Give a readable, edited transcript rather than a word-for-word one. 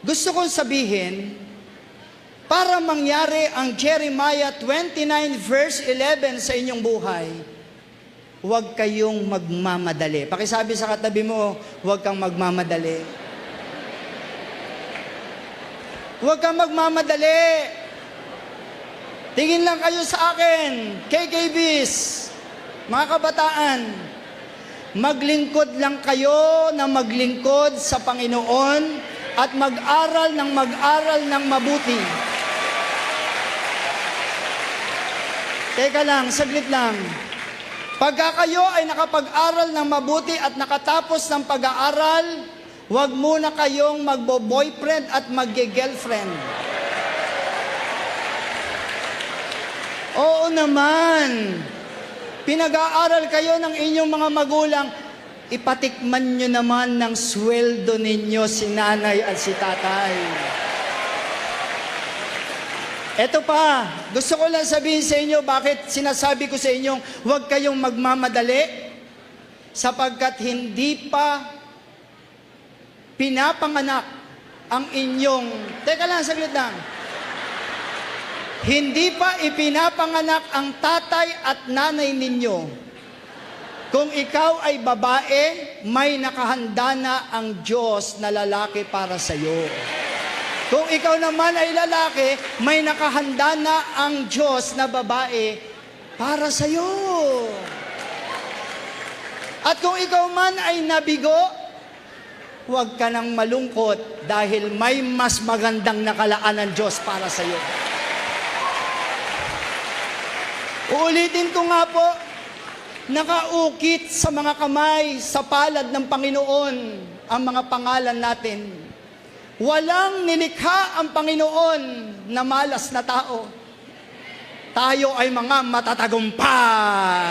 Gusto kong sabihin, para mangyari ang Jeremiah 29 verse 11 sa inyong buhay, huwag kayong magmamadali. Pakisabi sa katabi mo, huwag kang magmamadali. Huwag kang magmamadali. Tingin lang kayo sa akin, KKBs, mga kabataan, maglingkod lang kayo na maglingkod sa Panginoon at mag-aral ng mabuti. Teka lang, saglit lang. Pagka kayo ay nakapag-aral ng mabuti at nakatapos ng pag-aaral, huwag muna kayong magbo-boyfriend at magge-girlfriend. Oo naman. Pinag-aaral kayo ng inyong mga magulang, ipatikman nyo naman ng sweldo ninyo si nanay at si tatay. Eto pa, gusto ko lang sabihin sa inyo bakit sinasabi ko sa inyong huwag kayong magmamadali sapagkat hindi pa pinapanganak ang inyong, teka lang, saglit lang. Hindi pa ipinapanganak ang tatay at nanay ninyo. Kung ikaw ay babae, may nakahanda na ang Diyos na lalaki para sa iyo. Kung ikaw naman ay lalaki, may nakahanda na ang Diyos na babae para sa iyo. At kung ikaw man ay nabigo, huwag ka nang malungkot dahil may mas magandang nakalaan ng Diyos para sa iyo. Uulitin ko nga po, nakaukit sa mga kamay, sa palad ng Panginoon, ang mga pangalan natin. Walang nilikha ang Panginoon na malas na tao. Tayo ay mga matatagumpay.